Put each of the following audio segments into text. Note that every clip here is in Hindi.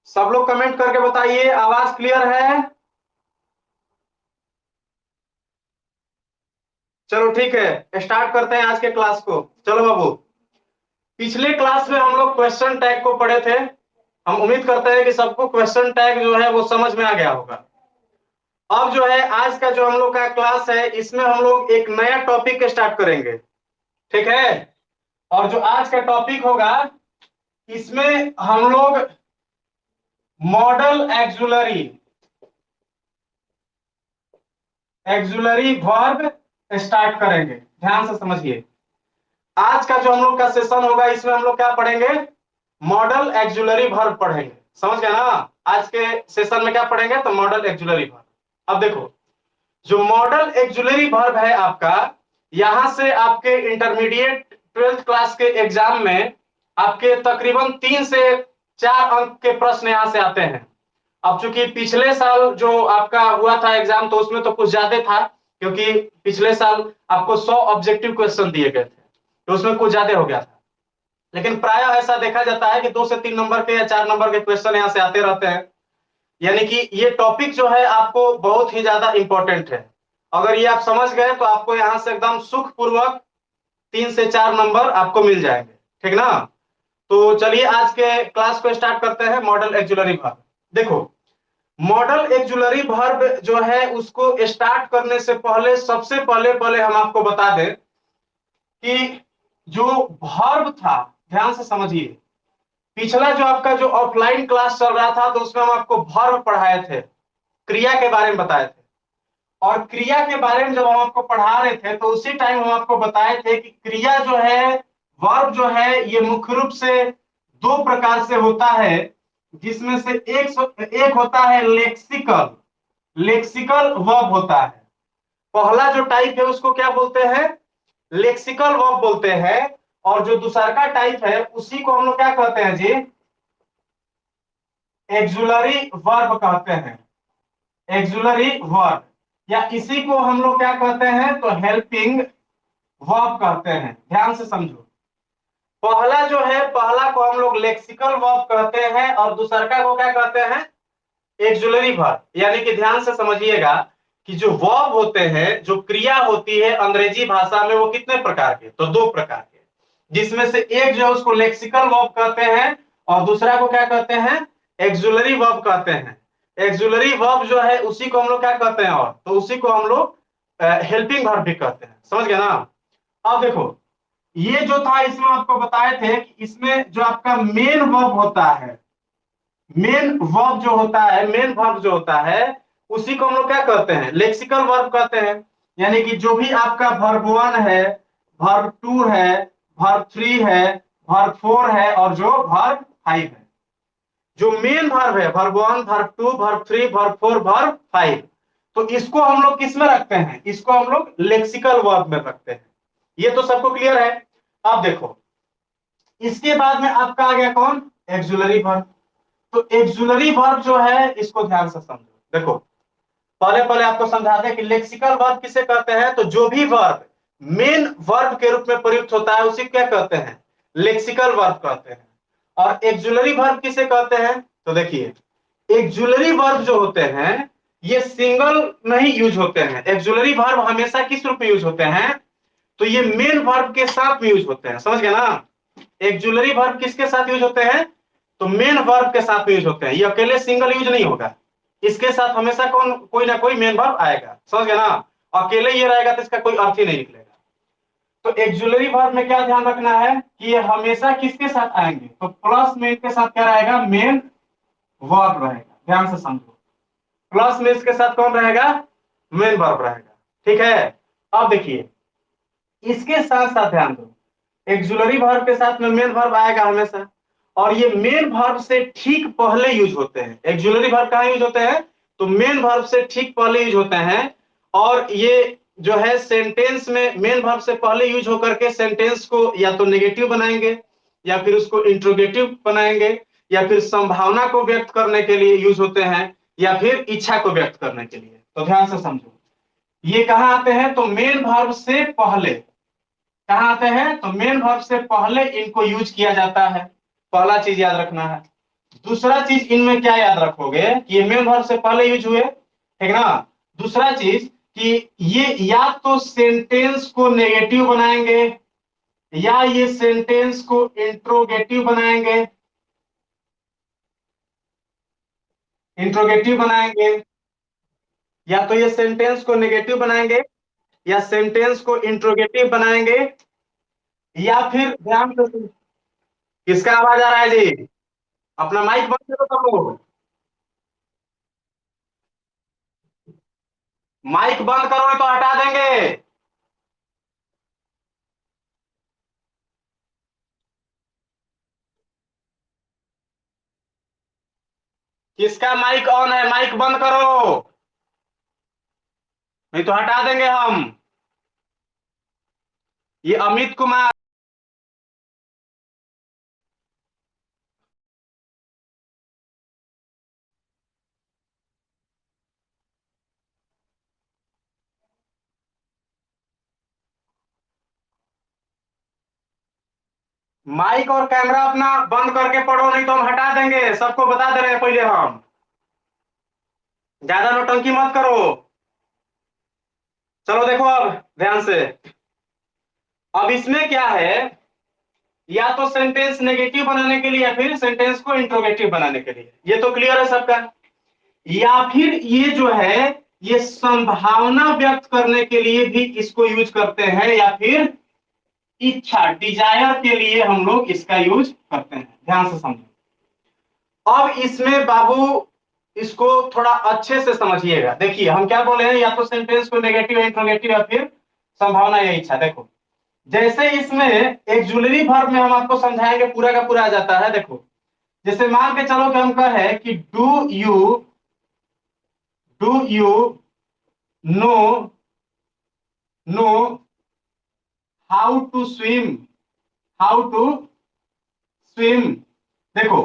सब लोग कमेंट करके बताइए, आवाज क्लियर है? चलो ठीक है, स्टार्ट करते हैं आज के क्लास को। चलो बाबू, पिछले क्लास में हम लोग क्वेश्चन टैग को पढ़े थे। हम उम्मीद करते हैं कि सबको क्वेश्चन टैग जो है वो समझ में आ गया होगा। अब जो है आज का जो हम लोग का क्लास है, इसमें हम लोग एक नया टॉपिक स्टार्ट करेंगे। ठीक है? और जो आज का टॉपिक होगा, इसमें हम लोग मॉडल एक्सुलरी वर्ब स्टार्ट करेंगे। ध्यान से समझिए, आज का जो हम लोग का सेशन होगा, इसमें हम लोग क्या पढ़ेंगे? मॉडल एक्सुलरी वर्ब पढ़ेंगे। समझ गए ना? आज के सेशन में क्या पढ़ेंगे? तो मॉडल एक्सुलरी वर्ब। अब देखो, जो मॉडल एक्सुलरी वर्ब है आपका, यहां से आपके इंटरमीडिएट 12th क्लास के एग्जाम में आपके तकरीबन 3 से 4 अंक के प्रश्न यहां से आते हैं। अब चूंकि पिछले साल जो आपका हुआ था एग्जाम, तो उसमें तो कुछ ज्यादा था, क्योंकि पिछले साल आपको 100 ऑब्जेक्टिव क्वेश्चन दिए गए थे, तो उसमें कुछ ज्यादा हो गया था। लेकिन प्राय ऐसा देखा जाता है कि 2 से 3 नंबर के या 4 नंबर के क्वेश्चन यहाँ से आते रहते हैं। यानी कि ये टॉपिक जो है आपको बहुत ही ज्यादा इंपॉर्टेंट है। अगर ये आप समझ गए तो आपको यहाँ से एकदम सुखपूर्वक 3 से 4 नंबर आपको मिल जाएंगे। ठीक ना? तो चलिए आज के क्लास को स्टार्ट करते हैं। Modal auxiliary verb. देखो, मॉडल एक्सुलरी वर्ब जो है, उसको स्टार्ट करने से पहले सबसे पहले हम आपको बता दें कि जो वर्ब था, ध्यान से समझिए। पिछला जो आपका जो ऑफलाइन क्लास चल रहा था, तो उसमें हम आपको वर्ब पढ़ाए थे, क्रिया के बारे में बताए थे। और क्रिया के बारे में जब हम आपको पढ़ा रहे थे, तो उसी टाइम हम आपको बताए थे कि क्रिया जो है, वर्ब जो है, ये मुख्य रूप से 2 प्रकार से होता है। जिसमें से एक होता है लेक्सिकल। लेक्सिकल वर्ब होता है। पहला जो टाइप है उसको क्या बोलते हैं? लेक्सिकल वर्ब बोलते हैं। और जो दूसरा का टाइप है, उसी को हम लोग क्या कहते हैं जी? एक्सुलरी वर्ब कहते हैं। एक्सुलरी वर्ब, या इसी को हम लोग क्या कहते हैं? तो हेल्पिंग वर्ब कहते हैं। ध्यान से समझो, पहला जो है, पहला को हम लोग लेक्सिकल वर्ब कहते हैं, और दूसरा को क्या कहते हैं? Auxiliary verb. यानी कि ध्यान से समझिएगा कि जो वर्ब होते हैं, जो क्रिया होती है अंग्रेजी भाषा में, वो कितने प्रकार के? तो 2 प्रकार के। जिसमें से एक जो है उसको लेक्सिकल वर्ब कहते हैं, और दूसरा को क्या कहते हैं? एक्सुलरी वर्ब कहते हैं। एक्सुलरी वर्ब जो है, उसी को हम लोग क्या कहते हैं? और तो उसी को हम लोग हेल्पिंग वर्ब भी कहते हैं। समझ गए ना? अब देखो, ये जो था, इसमें आपको बताए थे कि इसमें जो आपका मेन वर्ब होता है, मेन वर्ब जो होता है, मेन वर्ब जो होता है, उसी को हम लोग क्या कहते हैं? लेक्सिकल वर्ब कहते हैं। यानी कि जो भी आपका वर्ब 1 है, वर्ब 2 है, वर्ब 3 है, वर्ब 4 है, और जो वर्ब 5 है, जो मेन वर्ब है, verb 1, verb 2, verb 3, verb 4, verb 5, तो इसको हम लोग किस में रखते हैं? इसको हम लोग लेक्सिकल वर्ब में रखते हैं। ये तो सबको क्लियर है? अब देखो, इसके बाद में आपका आ गया कौन? Auxiliary verb. तो एक्सुलरी वर्ब जो है, इसको ध्यान से समझो। देखो, पहले पहले आपको समझा दें कि लेक्सिकल वर्ब किसे कहते हैं। तो जो भी वर्ब मेन वर्ब के रूप में प्रयुक्त होता है, उसे क्या कहते हैं? लेक्सिकल वर्ब कहते हैं। और एक्सुलरी वर्ब किसे कहते हैं? तो देखिए, एक्सुलरी वर्ब जो होते हैं, ये सिंगल नहीं यूज होते हैं। एक्सुलरी वर्ब हमेशा किस रूप में यूज होते हैं? तो ये मेन वर्ब के साथ यूज होते हैं। समझ गए ना? एक्सुलरी वर्ब किसके साथ यूज होते हैं? तो मेन वर्ब के साथ यूज होते हैं। ये अकेले सिंगल यूज नहीं होगा, इसके साथ हमेशा कोई ना कोई मेन वर्ब आएगा। समझ गए ना? अकेले ये रहेगा तो इसका कोई अर्थ ही नहीं निकलेगा। तो एक्सुलरी वर्ब में क्या ध्यान रखना है कि ये हमेशा किसके साथ आएंगे? तो प्लस मेन के साथ क्या रहेगा? मेन वर्ब रहेगा। ध्यान से समझो, प्लस में इसके साथ कौन रहेगा? मेन वर्ब रहेगा। ठीक है? अब देखिए, इसके साथ साथ ध्यान दो, एक्सुलरी वर्ब के साथ में मेन वर्ब आएगा हमेशा, और ये मेन वर्ब से ठीक पहले यूज होते हैं। एक्सुलरी वर्ब कहां यूज होते हैं? तो मेन वर्ब से ठीक पहले यूज होते हैं। और ये जो है सेंटेंस में मेन वर्ब से पहले यूज होकर के सेंटेंस को या तो नेगेटिव बनाएंगे, या फिर उसको इंट्रोगेटिव बनाएंगे, या फिर संभावना को व्यक्त करने के लिए यूज होते हैं, या फिर इच्छा को व्यक्त करने के लिए। तो ध्यान से समझो, ये कहां आते हैं? तो मेन वर्ब से पहले। कहां आते हैं? तो मेन वर्ब से पहले इनको यूज किया जाता है। पहला चीज याद रखना है। दूसरा चीज इनमें क्या याद रखोगे कि ये मेन वर्ब से पहले यूज हुए, ठीक ना। दूसरा चीज कि ये या तो सेंटेंस को नेगेटिव बनाएंगे या ये सेंटेंस को इंट्रोगेटिव बनाएंगे, इंट्रोगेटिव बनाएंगे, या तो ये सेंटेंस को नेगेटिव बनाएंगे या सेंटेंस को इंट्रोगेटिव बनाएंगे, या फिर ध्यान से किसका आवाज आ रहा है जी? अपना माइक बंद करो सब लोग, माइक बंद करो नहीं तो हटा देंगे। किसका माइक ऑन है? माइक बंद करो नहीं तो हटा देंगे हम। ये अमित कुमार। माइक और कैमरा अपना बंद करके पढ़ो नहीं तो हम हटा देंगे, सबको बता दे रहे हैं पहले हम। ज्यादा नौटंकी मत करो। चलो देखो अब ध्यान से। अब इसमें क्या है, या तो सेंटेंस नेगेटिव बनाने के लिए या फिर सेंटेंस को इंट्रोगेटिव बनाने के लिए, ये तो क्लियर है सबका। या फिर ये जो है ये संभावना व्यक्त करने के लिए भी इसको यूज करते हैं, या फिर इच्छा डिजायर के लिए हम लोग इसका यूज करते हैं। ध्यान से समझो। अब इसमें बाबू इसको थोड़ा अच्छे से समझिएगा। देखिए हम क्या बोले हैं, या तो सेंटेंस को नेगेटिव इंट्रोगेटिव या फिर संभावना या इच्छा। देखो जैसे इसमें एक्जुलरी वर्ब में हम आपको समझाएंगे, पूरा का पूरा आ जाता है। देखो जैसे मान के चलो कि हम कहे कि do you know know how to swim, how to swim. देखो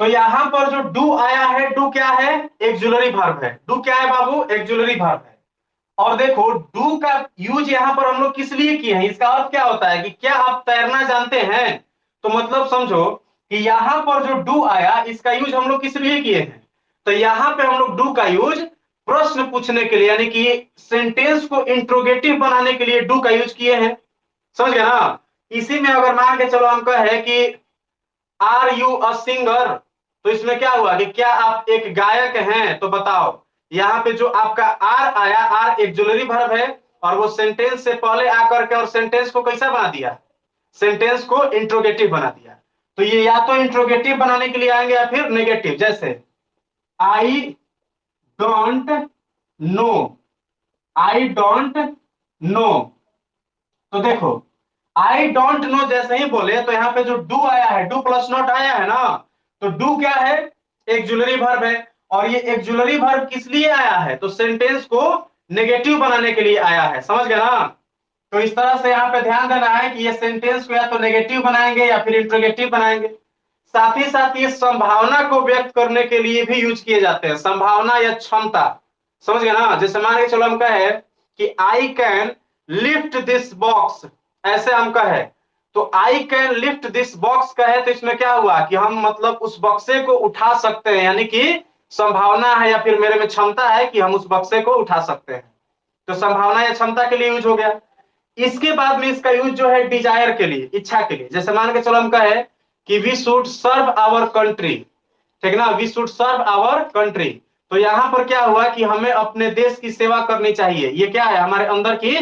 तो यहां पर जो डू आया है, डू क्या है? एक्जुलरी वर्ब है। डू क्या है बाबू? एक्जुलरी वर्ब है। और देखो डू का यूज यहां पर हम लोग किस लिए किए हैं, इसका अर्थ क्या होता है कि क्या आप तैरना जानते हैं? तो मतलब समझो कि यहां पर जो डू आया इसका यूज हम लोग किस लिए किए हैं, तो यहां पे हम लोग डू का यूज प्रश्न पूछने के लिए, यानी कि सेंटेंस को इंट्रोगेटिव बनाने के लिए डू का यूज किए हैं। समझ गए ना। इसी में अगर मान के चलो हम कहे कि आर यू अ सिंगर, तो इसमें क्या हुआ कि क्या आप एक गायक हैं? तो बताओ यहाँ पे जो आपका आर आया, आर एक जुलरी वर्ब है और वो सेंटेंस से पहले आकर के और सेंटेंस को कैसा बना दिया? सेंटेंस को इंट्रोगेटिव बना दिया। तो ये या तो इंट्रोगेटिव बनाने के लिए आएंगे या फिर नेगेटिव। जैसे I don't know, I don't know. तो देखो आई डोंट नो जैसे ही बोले तो यहाँ पे जो डू आया है, डू प्लस नॉट आया है ना, तो डू क्या है? एक्जुलरी वर्ब है। और ये एक्जुलरी वर्ब किस लिए आया है? तो सेंटेंस को नेगेटिव बनाने के लिए आया है। समझ गए ना। तो इस तरह से यहाँ पे ध्यान देना है कि ये सेंटेंस को या तो नेगेटिव बनाएंगे या फिर इंट्रोगेटिव बनाएंगे। साथ ही ये संभावना को व्यक्त करने के लिए भी यूज किए जाते हैं, संभावना या क्षमता। समझ गए ना। जैसे मान के चलो हम कहे कि I can lift this box, ऐसे हम कहे तो I can lift this box कहे तो इसमें क्या हुआ कि हम मतलब उस बक्से को उठा सकते हैं, यानी कि संभावना है या फिर मेरे में क्षमता है कि हम उस बक्से को उठा सकते हैं। तो संभावना या क्षमता के लिए यूज हो गया। इसके बाद में इसका यूज जो है डिजायर के लिए, इच्छा के लिए। जैसे मान के चलो हम कहे कि we should serve our country, ठीक ना, we should serve our country. तो यहां पर क्या हुआ कि हमें अपने देश की सेवा करनी चाहिए। ये क्या है? हमारे अंदर की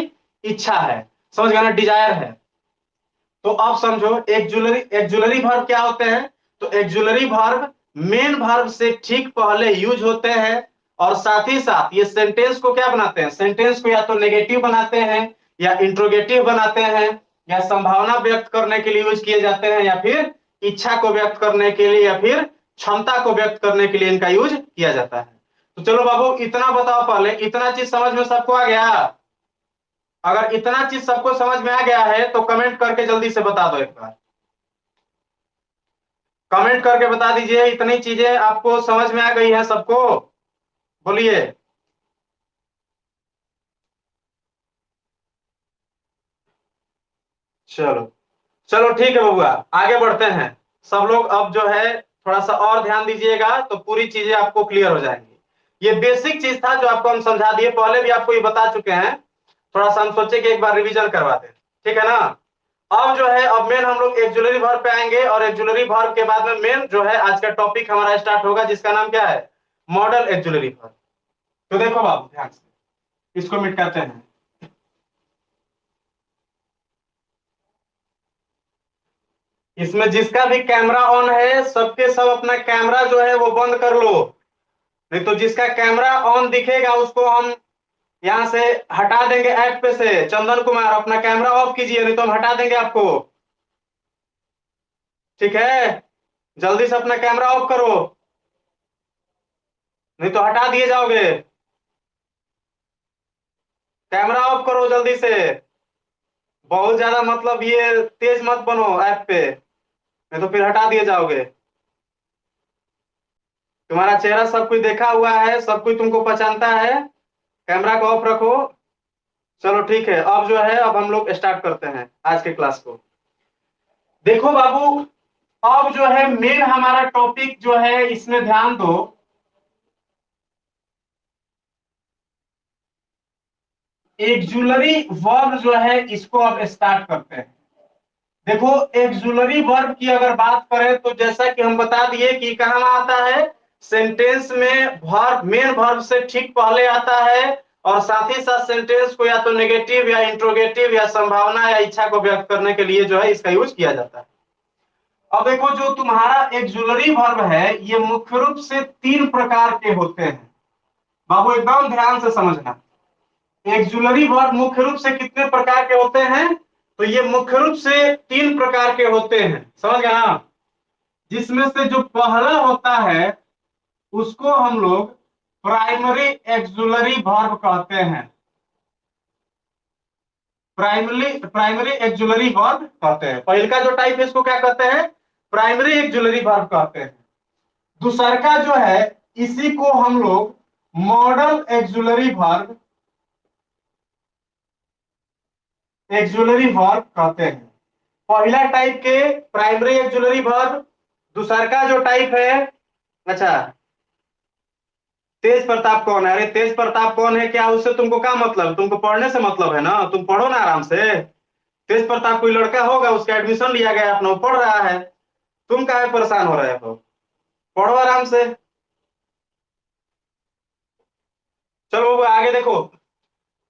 इच्छा है। समझ गए ना, डिजायर है। तो अब समझो एक्जुलरी वर्ब क्या होते हैं। तो एक्जुलरी वर्ब मेन वर्ब से ठीक पहले यूज होते हैं, और साथ ही साथ ये सेंटेंस को क्या बनाते हैं? सेंटेंस को या तो नेगेटिव बनाते हैं या इंट्रोगेटिव बनाते हैं, या संभावना व्यक्त करने के लिए यूज किए जाते हैं, या फिर इच्छा को व्यक्त करने के लिए या फिर क्षमता को व्यक्त करने के लिए इनका यूज किया जाता है। तो चलो बाबू इतना बताओ, पहले इतना चीज समझ में सबको आ गया? अगर इतना चीज सबको समझ में आ गया है तो कमेंट करके जल्दी से बता दो एक बार। कमेंट करके बता दीजिए इतनी चीजें आपको समझ में आ गई है सबको। बोलिए। चलो चलो ठीक है बबुआ, आगे बढ़ते हैं। सब लोग अब जो है थोड़ा सा और ध्यान दीजिएगा तो पूरी चीजें आपको क्लियर हो जाएंगी। ये बेसिक चीज था जो आपको हम समझा दिए, पहले भी आपको ये बता चुके हैं, थोड़ा सा हम सोचे कि एक बार रिवीजन करवा दें, ठीक है ना। अब जो है, अब मेन हम लोग एक्जुलरी वर्ब पे आएंगे, और एक्जुलरी वर्ब के बाद में मेन जो है आज का टॉपिक हमारा स्टार्ट होगा, जिसका नाम क्या है, मॉडल एक्जुलरी वर्ब। तो देखो बाबू ध्यान से इसको मिट करते हैं। इसमें जिसका भी कैमरा ऑन है, सबके सब अपना कैमरा जो है वो बंद कर लो, नहीं तो जिसका कैमरा ऑन दिखेगा उसको हम यहां से हटा देंगे ऐप पे से। चंदन कुमार अपना कैमरा ऑफ कीजिए, नहीं तो हम हटा देंगे आपको, ठीक है। जल्दी से अपना कैमरा ऑफ करो, नहीं तो हटा दिए जाओगे। कैमरा ऑफ करो जल्दी से, बहुत ज्यादा मतलब ये तेज मत बनो ऐप पे, नहीं तो फिर हटा दिए जाओगे। तुम्हारा चेहरा सब कुछ देखा हुआ है, सब कुछ तुमको पहचानता है। कैमरा को ऑफ रखो। चलो ठीक है, अब जो है अब हम लोग स्टार्ट करते हैं आज के क्लास को। देखो बाबू, अब जो है मेन हमारा टॉपिक जो है, इसमें ध्यान दो। एक्जुलरी वर्ब जो है इसको अब स्टार्ट करते हैं। देखो, एक्जुलरी वर्ब की अगर बात करें तो जैसा कि हम बता दिए कि कहां आता है, सेंटेंस में वर्ब, मेन वर्ब से ठीक पहले आता है, और साथ ही साथ सेंटेंस को या तो नेगेटिव या इंट्रोगेटिव या संभावना या इच्छा को व्यक्त करने के लिए जो है इसका यूज किया जाता है। अब देखो, जो तुम्हारा एक्जुलरी वर्ब है ये मुख्य रूप से तीन प्रकार के होते हैं। बाबू एकदम ध्यान से समझना, एक्जुलरी वर्ब मुख्य रूप से कितने प्रकार के होते हैं, तो ये मुख्य रूप से तीन प्रकार के होते हैं, समझ गया ना। जिसमें से जो पहला होता है उसको हम लोग प्राइमरी एक्जुलरी वर्ब कहते हैं। प्राइमरी एक्जुलरी वर्ब कहते हैं। पहले का जो टाइप है इसको क्या कहते हैं, प्राइमरी एक्जुलरी वर्ब कहते हैं। दूसर का जो है इसी को हम लोग model auxiliary verb, auxiliary verb कहते हैं। पहला टाइप के प्राइमरी एक्जुलरी वर्ब। दूसर का जो टाइप है, अच्छा, तेज प्रताप कौन है, अरे तेज प्रताप कौन है क्या, उससे तुमको क्या मतलब, तुमको पढ़ने से मतलब है ना, तुम पढ़ो ना आराम से। तेज प्रताप कोई लड़का होगा, उसका एडमिशन लिया गया, अपना वो पढ़ रहा है, तुम काहे परेशान हो रहे हो, पढ़ो आराम से। चलो वो आगे देखो।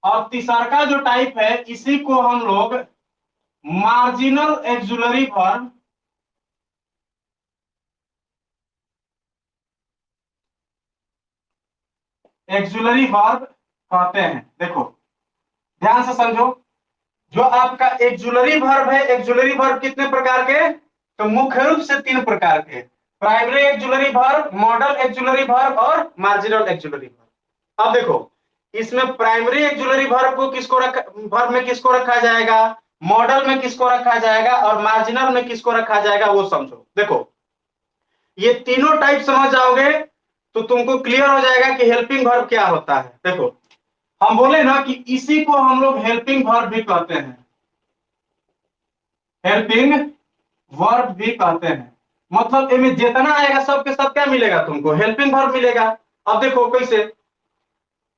और तीसरा का जो टाइप है इसी को हम लोग marginal auxiliary verb, auxiliary verb कहते हैं। देखो ध्यान से समझो, जो आपका एक्जुलरी वर्ब है, एक्जुलरी वर्ब कितने प्रकार के, तो मुख्य रूप से तीन प्रकार के, primary auxiliary verb, model auxiliary verb और मार्जिनल एक्जुलरी वर्ब। अब देखो, इसमें प्राइमरी एक्जुलरी वर्ब को किसको रखा, वर्ब में किसको रखा जाएगा, मॉडल में किसको रखा जाएगा, और मार्जिनल में किसको रखा जाएगा, वो समझो। देखो, ये तीनों टाइप समझ जाओगे तो तुमको क्लियर हो जाएगा कि हेल्पिंग वर्ब क्या होता है। देखो, हम बोले ना कि इसी को हम लोग हेल्पिंग वर्ब भी कहते हैं, हेल्पिंग वर्ब भी कहते हैं। मतलब इनमें जितना आएगा सब के सब क्या मिलेगा, तुमको हेल्पिंग वर्ब मिलेगा। अब देखो कैसे,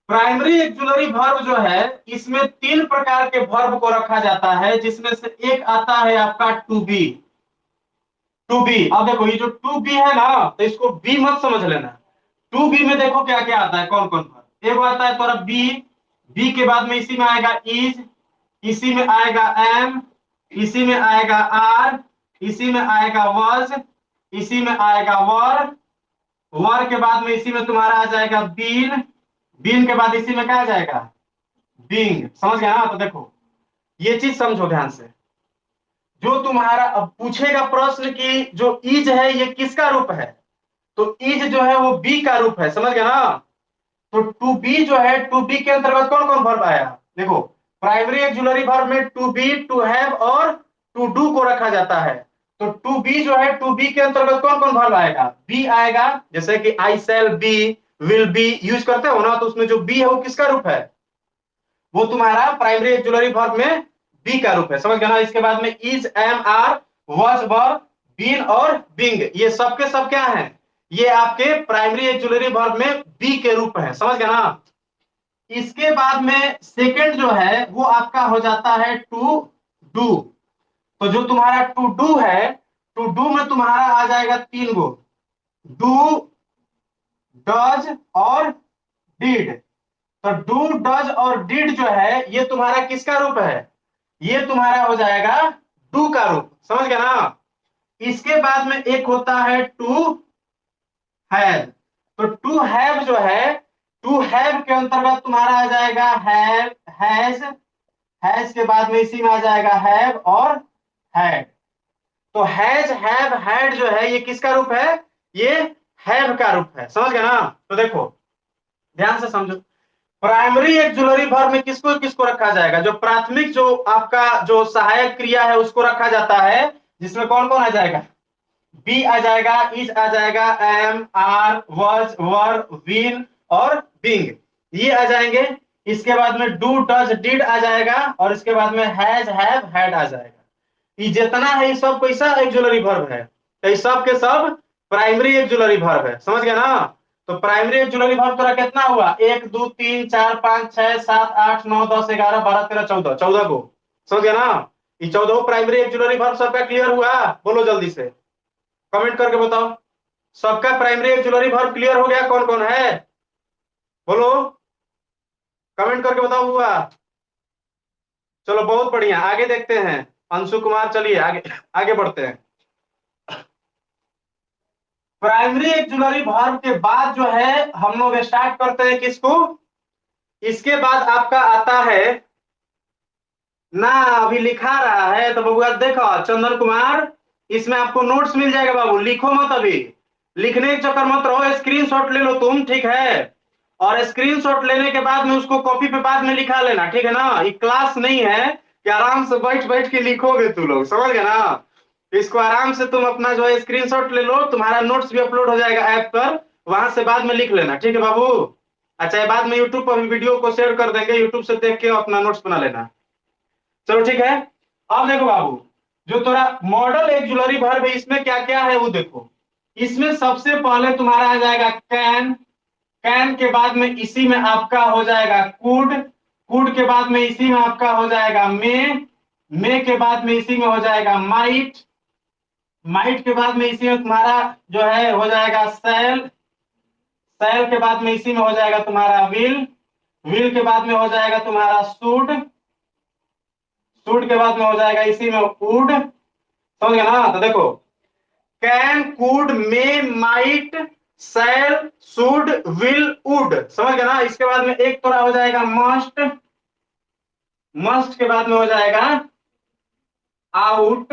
प्राइमरी एक्जुलरी वर्ब जो है इसमें तीन प्रकार के वर्ब को रखा जाता है, जिसमें से एक आता है आपका टू बी। टू बी, अब देखो ये जो टू बी है ना, तो इसको बी मत समझ लेना। टू बी में देखो क्या क्या आता है, कौन कौन वर्ब, एक आता है तुम्हारा बी, बी के बाद में इसी में आएगा इज, इसी में आएगा एम, इसी में आएगा आर, इसी में आएगा वॉज, इसी में आएगा वर, वर के बाद में इसी में तुम्हारा आ जाएगा बीन, बीन के बाद इसी में क्या आ जाएगा, बींग। समझ गया ना। तो देखो ये चीज समझो ध्यान से, जो तुम्हारा अब पूछेगा प्रश्न कि जो इज है ये किसका रूप है, तो इज जो है वो बी का रूप है, समझ गया ना। तो टू बी जो है, टू बी के अंतर्गत कौन कौन वर्ब आया, देखो प्राइमरी एक्जुलरी वर्ब में टू बी, टू हैव और टू डू को रखा जाता है। तो टू बी जो है, टू बी के अंतर्गत कौन कौन वर्ब आएगा, बी आएगा, जैसे कि I shall be, will be use करते हो ना, तो उसमें जो बी है वो किसका रूप है, वो तुम्हारा प्राइमरी एक्जुलरी वर्ब में बी का रूप है, समझ गया ना। इसके बाद में is, am, are, was, were, been और बिंग, ये सब के सब क्या है, ये आपके प्राइमरी एक्जुलरी वर्ब में बी के रूप है, समझ गया ना। इसके बाद में सेकंड जो है वो आपका हो जाता है टू डू। तो जो तुम्हारा टू डू है, टू डू में तुम्हारा आ जाएगा तीन गो, डू, डज और डिड। तो डू, डज और डिड जो है ये तुम्हारा किसका रूप है, ये तुम्हारा हो जाएगा डू का रूप, समझ गया ना। इसके बाद में एक होता है टू हैव। तो टू हैव जो है, टू हैव के अंतर्गत तुम्हारा आ जाएगा हैव, हैज, हैज के बाद में इसी में आ जाएगा हैव और हैड। तो हैज, हैव, हैड जो है ये किसका रूप है, ये हैव का रूप है, समझ गए ना। तो देखो ध्यान से समझो, प्राइमरी एक्जुलरी वर्ब में किसको किसको रखा जाएगा, जो प्राथमिक जो आपका जो सहायक क्रिया है उसको रखा जाता है, जिसमें कौन कौन आ जाएगा, बी आ जाएगा, इज आ जाएगा, am, are, was, were, will और बिंग, ये आ जाएंगे। इसके बाद में डू, डज, डिड आ जाएगा और इसके बाद में हैज, हैव, हैड आ जाएगा। ये जितना है ये सब कैसा एक्जुलरी वर्ब है, तो ये सब के सब प्राइमरी एक्जुलरी वर्ब है, समझ गया ना। तो प्राइमरी एक्जुलरी वर्ब तेरा कितना हुआ, एक, दो, तीन, चार, पांच, छह, सात, आठ, नौ, 10, 11, 12, 13, 14, 14 को, समझ गया ना। ये 14 प्राइमरी एक्जुलरी वर्ब सबका क्लियर हुआ, बोलो जल्दी से कमेंट करके बताओ, सबका प्राइमरी एक्जुलरी वर्ब क्लियर हो गया, कौन कौन है बोलो, कमेंट करके बताओ हुआ। चलो बहुत बढ़िया, आगे देखते हैं अंशु कुमार, चलिए आगे आगे बढ़ते हैं। प्राइमरी एक्जुलरी वर्ब के बाद जो है हम लोग स्टार्ट करते हैं किसको, इसके बाद आपका आता है ना, अभी लिखा रहा है तो बबुआ देखो चंदन कुमार, इसमें आपको नोट्स मिल जाएगा बाबू, लिखो मत अभी, लिखने के चक्कर मत रहो, स्क्रीनशॉट ले लो तुम, ठीक है। और स्क्रीनशॉट लेने के बाद में उसको कॉपी पे बाद में लिखा लेना, ठीक है ना। ये क्लास नहीं है कि आराम से बैठ बैठ के लिखोगे तू लोग, समझ गए ना। इसको आराम से तुम अपना जो है स्क्रीनशॉट ले लो, तुम्हारा नोट्स भी अपलोड हो जाएगा ऐप पर, वहां से बाद में लिख लेना, ठीक है बाबू। अच्छा बाद में यूट्यूब पर वीडियो को शेयर कर देंगे, यूट्यूब से देख के अपना नोट्स बना लेना। चलो ठीक है। अब देखो बाबू, जो तुम्हारा मॉडल एक्जुलरी वर्ब है इसमें क्या क्या है वो देखो। इसमें सबसे पहले तुम्हारा आ जाएगा कैन, कैन के बाद में इसी में आपका हो जाएगा कुड, कुड के बाद में इसी में आपका हो जाएगा मे के बाद में इसी में हो जाएगा माइट, माइट के बाद में इसी में तुम्हारा जो है हो जाएगा सेल, सेल के बाद में इसी में हो जाएगा तुम्हारा विल, विल के बाद में हो जाएगा तुम्हारा सूड, सूड के बाद में हो जाएगा इसी में वुड, समझ गया ना। तो देखो can, could, may, might, shall, should, will, would, समझ गया ना। इसके बाद में एक थोड़ा हो जाएगा मस्ट, मस्ट के बाद में हो जाएगा आउट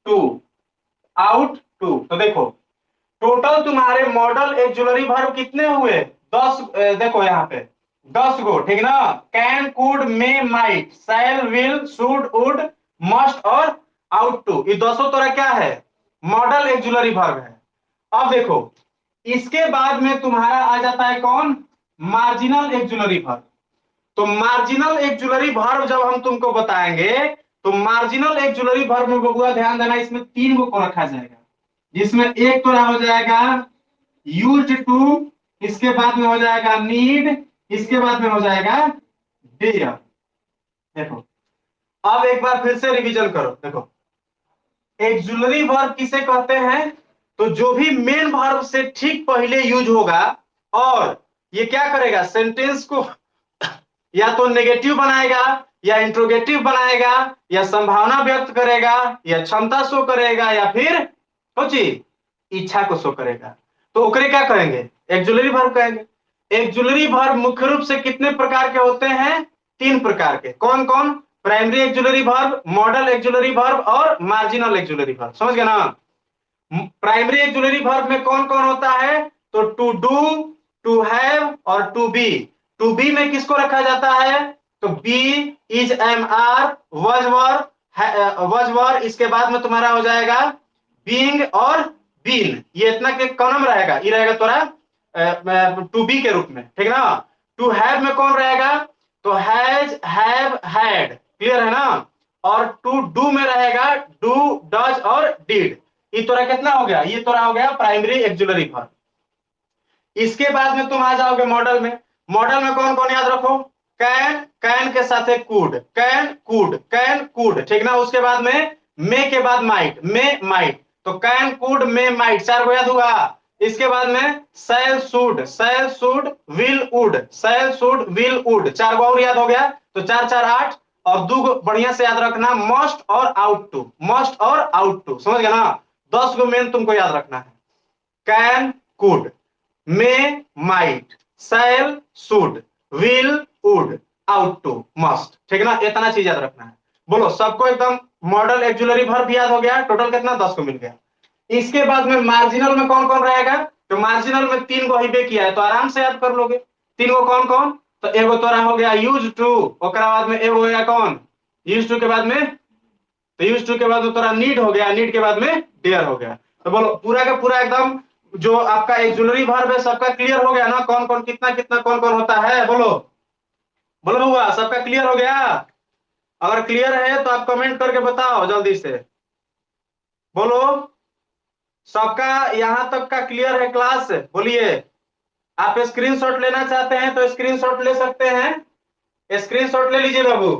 टू, आउट टू। तो देखो टोटल तुम्हारे मॉडल एक्जुलरी वर्ब कितने हुए, 10, देखो यहाँ पे 10 गो, ठीक ना। Can, could, may, might, shall, will, should, would, must और आउट टू, ये 200 तोरा क्या है, मॉडल एक्जुलरी वर्ब है। अब देखो इसके बाद में तुम्हारा आ जाता है कौन, मार्जिनल एक्जुलरी वर्ब। तो मार्जिनल एक्जुलरी वर्ब जब हम तुमको बताएंगे, तो मार्जिनल एक्जुलरी वर्ब में बबुआ ध्यान देना, इसमें 3 गो को रखा जाएगा, जिसमें एक तो हो जाएगा यूज्ड टू, इसके बाद में हो जाएगा नीड, इसके बाद में हो जाएगा डियर। देखो अब एक बार फिर से रिवीजन करो, देखो एक्जुलरी वर्ब किसे कहते हैं, तो जो भी मेन वर्ब से ठीक पहले यूज होगा और ये क्या करेगा, सेंटेंस को या तो नेगेटिव बनाएगा या इंट्रोगेटिव बनाएगा या संभावना व्यक्त करेगा या क्षमता शो करेगा या फिर सोचिए इच्छा को शो करेगा, तो ओकरे क्या कहेंगे, एक्जुलरी वर्ब कहेंगे। एक्जुलरी वर्ब मुख्य रूप से कितने प्रकार के होते हैं, 3 प्रकार के, कौन कौन, primary auxiliary verb, model auxiliary verb और मार्जिनल एक्जुलरी वर्ब, समझ गए ना। प्राइमरी एक्जुलरी वर्ब में कौन कौन होता है, तो टू डू, टू हैव और टू बी। टू बी में किसको रखा जाता है, तो बी, इज, एम, आर, वज वर, इसके बाद में तुम्हारा हो जाएगा बीइंग और बीन, ये इतना के कॉलम रहेगा, ये रहेगा तुम्हारा टू बी के रूप में, ठीक ना। टू हैव में कौन रहेगा, तो हैज, हैव, हैड, क्लियर है ना। और टू डू में रहेगा डू, डज और डिड। ये तोरा कितना हो गया, ये तोरा हो गया प्राइमरी एक्जुलरी वर्ब। इसके बाद में तुम आ जाओगे मॉडल में। मॉडल में कौन कौन याद रखो, कैन, कैन के साथ है कूड, कैन कूड, कैन कूड, ठीक ना। उसके बाद में मे के बाद माइट, मे माइट, तो कैन कूड मे माइट, 4 को याद हुआ। इसके बाद में shall should, shall should will would, shall should will would, 4 को और याद हो गया। तो 4 4 8, और 2 को बढ़िया से याद रखना, मस्ट और आउट टू, मस्ट और आउट टू, समझ गया ना। 10 को मेन तुमको याद रखना है, can could, may, might, shall, should, will, would, ought to, must, ठीक है ना। इतना चीज याद रखना है। बोलो सबको एकदम मॉडल एक्जुलरी वर्ब याद हो गया, टोटल कितना 10 को मिल गया। इसके बाद में मार्जिनल में कौन कौन रहेगा, तो मार्जिनल में 3 को हिबे किया है तो आराम से याद कर लोगे। 3 को कौन कौन, तो एगो तोरा हो गया यूज टू, ओकरा बाद में एगो हो गया कौन, यूज टू के बाद में, तो यूज टू के बाद में तोरा नीड हो गया, नीड के बाद में डेयर हो गया। तो बोलो पूरा का पूरा एकदम जो आपका एक्जुलरी वर्ब है सबका क्लियर हो गया ना, कौन कौन कितना कितना कौन कौन होता है, बोलो बोलो हुआ, सबका क्लियर हो गया। अगर क्लियर है तो आप कमेंट करके बताओ जल्दी से, बोलो सबका यहां तक का क्लियर है क्लास, बोलिए। आप स्क्रीनशॉट लेना चाहते हैं तो स्क्रीनशॉट ले सकते हैं, स्क्रीनशॉट ले लीजिए बाबू,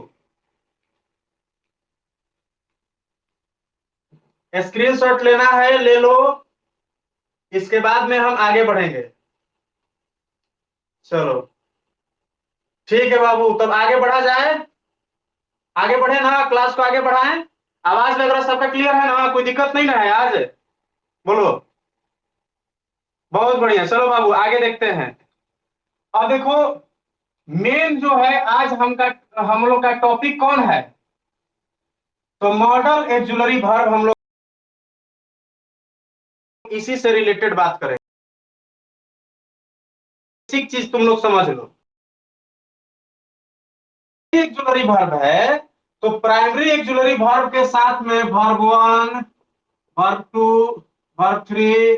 स्क्रीनशॉट लेना है ले लो। इसके बाद में हम आगे बढ़ेंगे, चलो ठीक है बाबू, तब आगे बढ़ा जाए, आगे बढ़े ना, क्लास को आगे बढ़ाएं। आवाज वगैरह सबका क्लियर है ना, कोई दिक्कत नहीं ना है आज, बोलो। बहुत बढ़िया, चलो बाबू आगे देखते हैं। अब देखो मेन जो है आज हम लोग का टॉपिक कौन है, तो मॉडल एक्जुलरी वर्ब, हम लोग इसी से रिलेटेड बात करें। बेसिक चीज तुम लोग समझ लो, एक्जुलरी वर्ब है तो प्राइमरी एक्जुलरी वर्ब के साथ में वर्ब 1, वर्ब 2, वर्ब 3,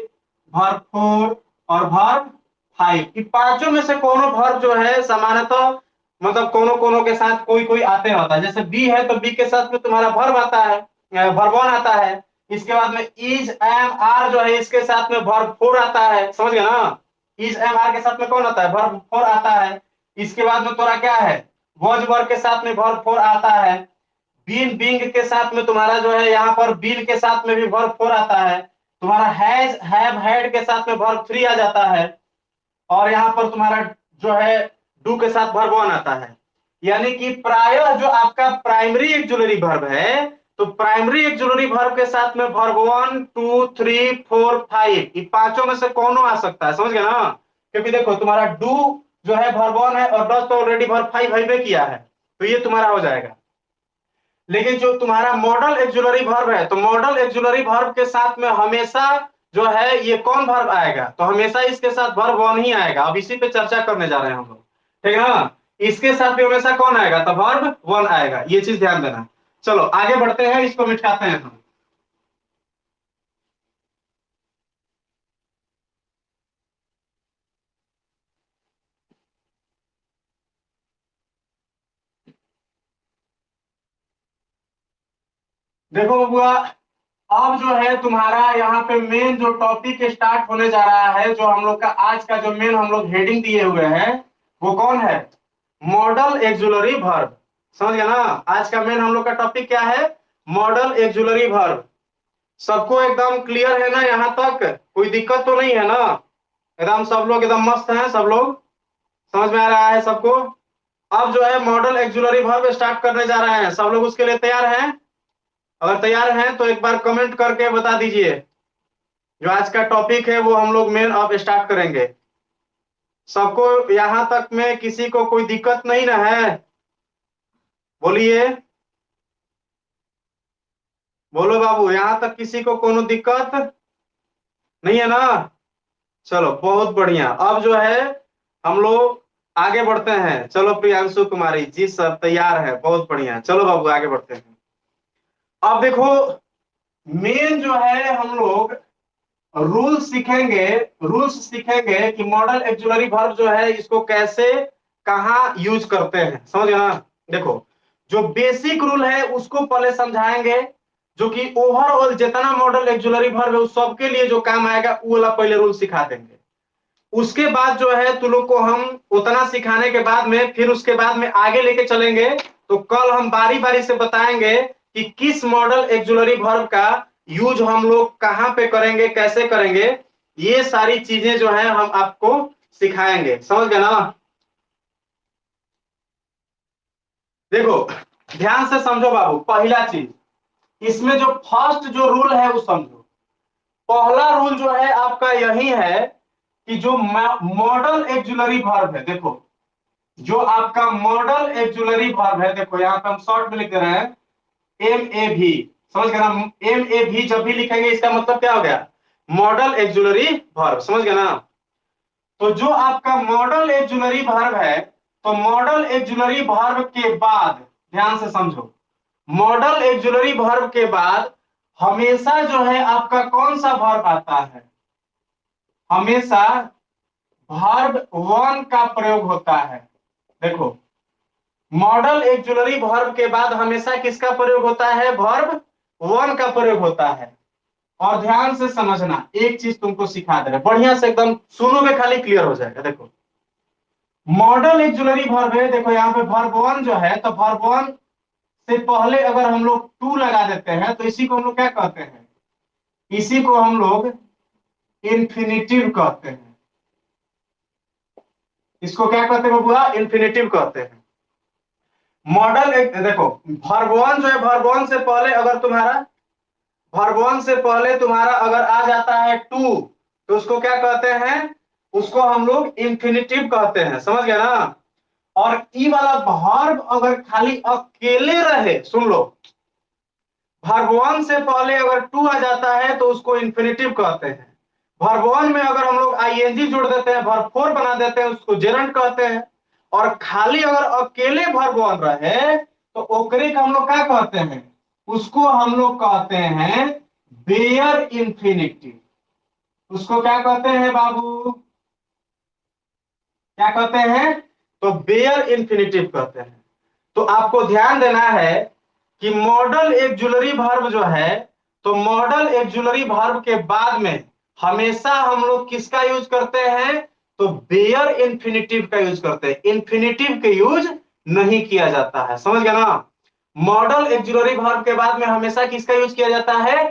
वर्ब 4 और वर्ब 5, इन पांचों में से कोनो वर्ब जो है सामान्यतः मतलब कोनो कोनो के साथ कोई कोई आते होता है। जैसे बी है तो बी के साथ में तुम्हारा वर्ब आता है, वर्ब 1 आता है। इसके बाद में इज एम आर जो है इसके साथ में वर्ब 4 आता है, समझ गए ना। इज एम आर के साथ में कौन आता है, वर्ब 4 आता है। इसके बाद में तुम्हारा क्या है, वॉज वर्ब के साथ में वर्ब 4 आता है। बीन बिंग के साथ में तुम्हारा जो है यहाँ पर बीन के साथ में भी वर्ब 4 आता है। तुम्हारा हैज हैव हैड के साथ में वर्ब 3 आ जाता है। और यहाँ पर तुम्हारा जो है डू के साथ वर्ब 1 आता है। यानी कि प्रायः जो आपका प्राइमरी एक्जुलरी वर्ब है, तो प्राइमरी एक्जुलरी वर्ब के साथ में वर्ब 1, 2, 3, 4, 5 ये पांचों में से कौन आ सकता है, समझ गए ना। क्योंकि देखो तुम्हारा डू जो है वर्ब 1 है और डस तो ऑलरेडी वर्ब 5 है किया है, तो ये तुम्हारा हो जाएगा। लेकिन जो तुम्हारा मॉडल एक्जुलरी वर्ब है, तो मॉडल एक्जुलरी वर्ब के साथ में हमेशा जो है ये कौन वर्ब आएगा, तो हमेशा इसके साथ वर्ब 1 ही आएगा। अब इसी पे चर्चा करने जा रहे हैं हम लोग, ठीक है ना। इसके साथ भी हमेशा कौन आएगा, तो वर्ब 1 आएगा, ये चीज ध्यान देना। चलो आगे बढ़ते हैं, इसको मिटाते हैं हम। देखो बबुआ, अब जो है तुम्हारा यहाँ पे मेन जो टॉपिक स्टार्ट होने जा रहा है, जो हम लोग का आज का जो मेन हम लोग हेडिंग दिए हुए हैं वो कौन है, मॉडल एक्जुलरी वर्ब, समझ गया ना। आज का मेन हम लोग का टॉपिक क्या है, मॉडल एक्जुलरी वर्ब। सबको एकदम क्लियर है ना, यहाँ तक कोई दिक्कत तो नहीं है ना, एकदम सब लोग एकदम मस्त हैं, सब लोग समझ में आ रहा है सबको। अब जो है मॉडल एक्जुलरी वर्ब स्टार्ट करने जा रहे हैं, सब लोग उसके लिए तैयार हैं। अगर तैयार हैं तो एक बार कमेंट करके बता दीजिए। जो आज का टॉपिक है वो हम लोग मेन अब स्टार्ट करेंगे। सबको यहां तक में किसी को कोई दिक्कत नहीं ना है, बोलिए, बोलो बाबू, यहां तक किसी को कोनो दिक्कत नहीं है ना। चलो बहुत बढ़िया, अब जो है हम लोग आगे बढ़ते हैं। चलो प्रियांशु कुमारी जी सर तैयार है, बहुत बढ़िया, चलो बाबू आगे बढ़ते हैं। अब देखो मेन जो है हम लोग रूल्स सीखेंगे, रूल्स सीखेंगे कि मॉडल एक्जुलरी वर्ब जो है इसको कैसे कहाँ यूज करते हैं, समझ गए ना। देखो जो बेसिक रूल है उसको पहले समझाएंगे, जो कि ओवरऑल जितना मॉडल एक्जुलरी वर्ब है उस सबके लिए जो काम आएगा वो वाला पहले रूल सिखा देंगे। उसके बाद जो है तुम लोग को हम उतना सिखाने के बाद में फिर उसके बाद में आगे लेके चलेंगे। तो कल हम बारी बारी से बताएंगे कि किस मॉडल एक्जुलरी वर्ब का यूज हम लोग कहां पे करेंगे, कैसे करेंगे। ये सारी चीजें जो है हम आपको सिखाएंगे, समझ गए ना। देखो ध्यान से समझो बाबू, पहला चीज इसमें जो फर्स्ट जो रूल है वो समझो। पहला रूल जो है आपका यही है कि जो मॉडल एक्जुलरी वर्ब है, देखो जो आपका मॉडल एक्जुलरी वर्ब है, देखो यहाँ पे हम शॉर्ट में लिख रहे हैं एम ए भी, समझ गए ना। एम ए भी जब भी लिखेंगे इसका मतलब क्या हो गया, मॉडल एक्जुलरी वर्ब, समझ गए ना। तो जो आपका मॉडल एक्जुलरी वर्ब है, तो मॉडल एक्जुलरी वर्ब के बाद ध्यान से समझो, मॉडल एक्जुलरी वर्ब के बाद हमेशा जो है आपका कौन सा वर्ब आता है, हमेशा वर्ब वन का प्रयोग होता है। देखो मॉडल एक्जुलरी वर्ब के बाद हमेशा किसका प्रयोग होता है, वर्ब वन का प्रयोग होता है। और ध्यान से समझना, एक चीज तुमको सिखा दे रहे बढ़िया से, एकदम सुनोगे खाली क्लियर हो जाएगा। देखो मॉडल एक्जुलरी वर्ब है, देखो यहाँ पे वर्ब वन जो है, तो वर्ब वन से पहले अगर हम लोग टू लगा देते हैं तो इसी को हम लोग क्या कहते हैं, इसी को हम लोग इंफिनिटिव कहते हैं। इसको क्या कहते हैं बबुआ, इंफिनिटिव कहते हैं। मॉडल एक देखो वर्ब वन जो है, वर्ब वन से पहले अगर तुम्हारा वर्ब वन से पहले तुम्हारा अगर आ जाता है टू, तो उसको क्या कहते हैं, उसको हम लोग इंफिनिटिव कहते हैं, समझ गए ना। और ई वाला वर्ब अगर खाली अकेले रहे, सुन लो, वर्ब वन से पहले अगर टू आ जाता है तो उसको इंफिनिटिव कहते हैं। वर्ब वन में अगर हम लोग आईएनजी जोड़ देते हैं, वर्ब फोर बना देते हैं, उसको जेरंट कहते हैं। और खाली अगर अकेले वर्ब वन रहे तो ओकरे का हम लोग क्या कहते हैं, उसको हम लोग कहते हैं बेयर इंफिनिटिव। उसको क्या कहते हैं बाबू, क्या कहते हैं, तो बेयर इंफिनिटिव कहते हैं। तो आपको ध्यान देना है कि मॉडल एक्जुलरी वर्ब जो है, तो मॉडल एक्जुलरी वर्ब के बाद में हमेशा हम लोग किसका यूज करते हैं, तो बेयर इंफिनिटिव का यूज करते हैं। इंफिनिटिव के यूज नहीं किया जाता है, समझ गया ना। मॉडल एक्जुलरी वर्ब के बाद में हमेशा किसका यूज किया जाता है,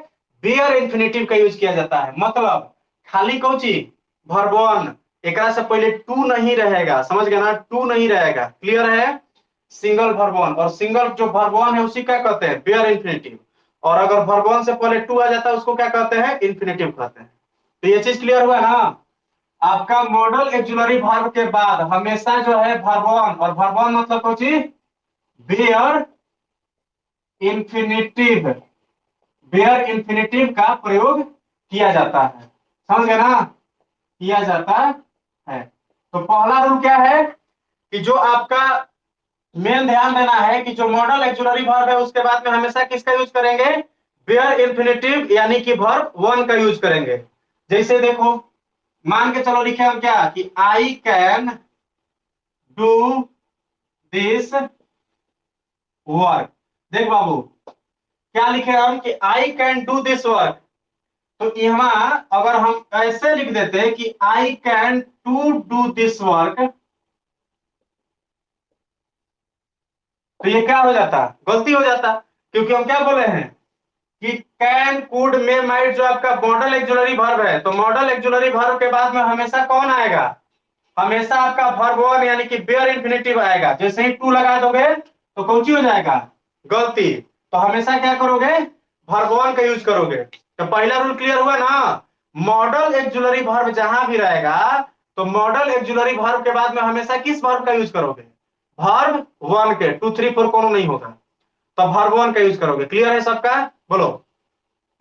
बेयर इंफिनिटिव का यूज किया जाता है। मतलब खाली कौन चीज, वर्ब वन, एक से पहले टू नहीं रहेगा, समझ गया ना, टू नहीं रहेगा, क्लियर है। सिंगल वर्ब वन, और सिंगल जो वर्ब वन है उसी क्या कहते हैं, बेयर इंफिनिटिव। और अगर वर्ब वन से पहले टू आ जाता है उसको क्या कहते हैं, इंफिनिटिव कहते हैं। तो ये चीज क्लियर हुआ ना। आपका मॉडल एक्जुलरी वर्ब के बाद हमेशा जो है वर्ब वन, और वर्ब वन मतलब कौन चीज, बेयर इंफिनिटिव, बेयर इंफिनिटिव का प्रयोग किया जाता है, समझ गए ना, किया जाता है। तो पहला रूल क्या है कि जो आपका मेन ध्यान देना है कि जो मॉडल एक्जुलरी वर्ब है उसके बाद में हमेशा किसका यूज करेंगे, बेयर इंफिनिटिव यानी कि वर्ब वन का यूज करेंगे। जैसे देखो मान के चलो लिखे हम क्या कि I can do this work. देख बाबू क्या लिखे हम कि I can do this work. तो यहाँ अगर हम ऐसे लिख देते कि I can to do this work, तो ये क्या हो जाता, गलती हो जाता। क्योंकि हम क्या बोले हैं कि कैन कुड मे माइट जो आपका मॉडल एक्जुलरी वर्ब है, तो मॉडल एक्जुलरी वर्ब के बाद में हमेशा कौन आएगा, हमेशा आपका वर्ब वन यानी कि बेयर इंफिनिटिव आएगा। जैसे ही टू लगा दोगे तो कौन सी हो जाएगा, गलती। तो हमेशा क्या करोगे, वर्ब वन का यूज करोगे। तो पहला रूल क्लियर हुआ ना। मॉडल एक्जुलरी वर्ब जहां भी रहेगा तो मॉडल एक्जुलरी वर्ब के बाद में हमेशा किस वर्ब का यूज करोगे, वर्ब वन के, टू थ्री फोर कोनो नहीं होगा, तो वर्ब वन का यूज करोगे। क्लियर है सबका, बोलो।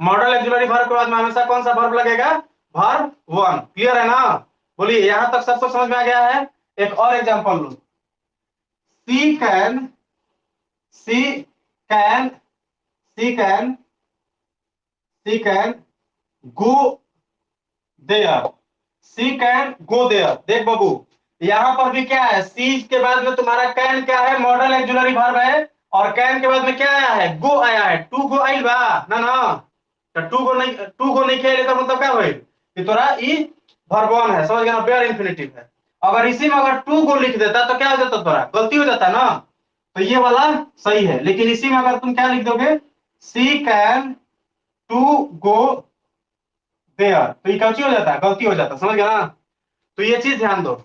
मॉडल एक्जुलरी वर्ब के बाद में हमेशा कौन सा वर्ब लगेगा, वर्ब वन। क्लियर है ना, बोलिए यहां तक सबको समझ में आ गया है। एक और एग्जांपल लो, she can, she can, she can, she can go there, she can go there. देख बाबू यहां पर भी क्या है, सी के बाद में तुम्हारा कैन क्या है, मॉडल एक्जुलरी वर्ब है। और कैन के बाद में क्या आया है, गो आया है, टू गो आइल बा ना ना, तो टू गो नहीं खेले तो मतलब क्या होइल कि तोरा ई वर्ब वन है, समझ गया ना, बेयर इंफिनिटिव है। अगर इसी में अगर टू गो लिख देता तो क्या हो जाता, तोरा गलती हो जाता ना, तो ये वाला सही है। लेकिन इसी में अगर तुम क्या लिख दोगे, सी कैन टू गो देयर, तो ये क्या हो जाता है, गलती हो जाता, समझ गया ना। तो ये चीज ध्यान दो,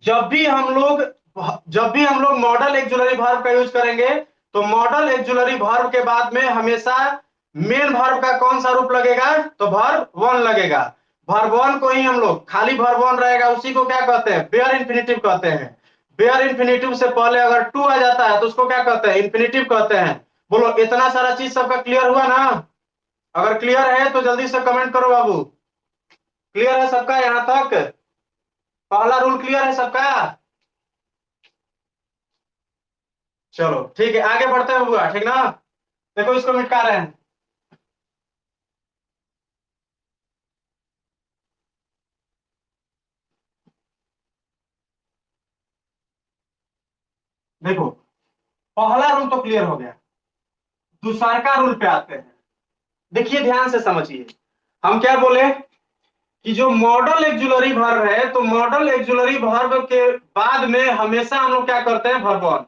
जब भी हम लोग जब भी हम लोग मॉडल एक्जुलरी वर्ब का यूज करेंगे, तो मॉडल एक्जुलरी वर्ब के बाद में हमेशा मेन वर्ब का कौन सा रूप लगेगा, तो वर्ब वन लगेगा। वर्ब वन को ही हम लोग, खाली वर्ब वन रहेगा, उसी को क्या कहते हैं, बेयर इंफिनिटिव कहते हैं। बेयर इंफिनिटिव से पहले अगर टू आ जाता है तो उसको क्या कहते हैं, इंफिनिटिव कहते हैं। बोलो इतना सारा चीज सबका क्लियर हुआ ना। अगर क्लियर है तो जल्दी से कमेंट करो बाबू, क्लियर है सबका यहां तक, पहला रूल क्लियर है सबका। चलो ठीक है, आगे बढ़ते हैं बुआ, ठीक ना। देखो इसको मिटा रहे हैं। देखो पहला रूल तो क्लियर हो गया, दूसरा का रूल पे आते हैं। देखिए ध्यान से समझिए, हम क्या बोले कि जो मॉडल एक्जुलरी वर्ब है, तो मॉडल एक्जुलरी वर्ब के बाद में हमेशा हम लोग क्या करते हैं, वर्ब वन।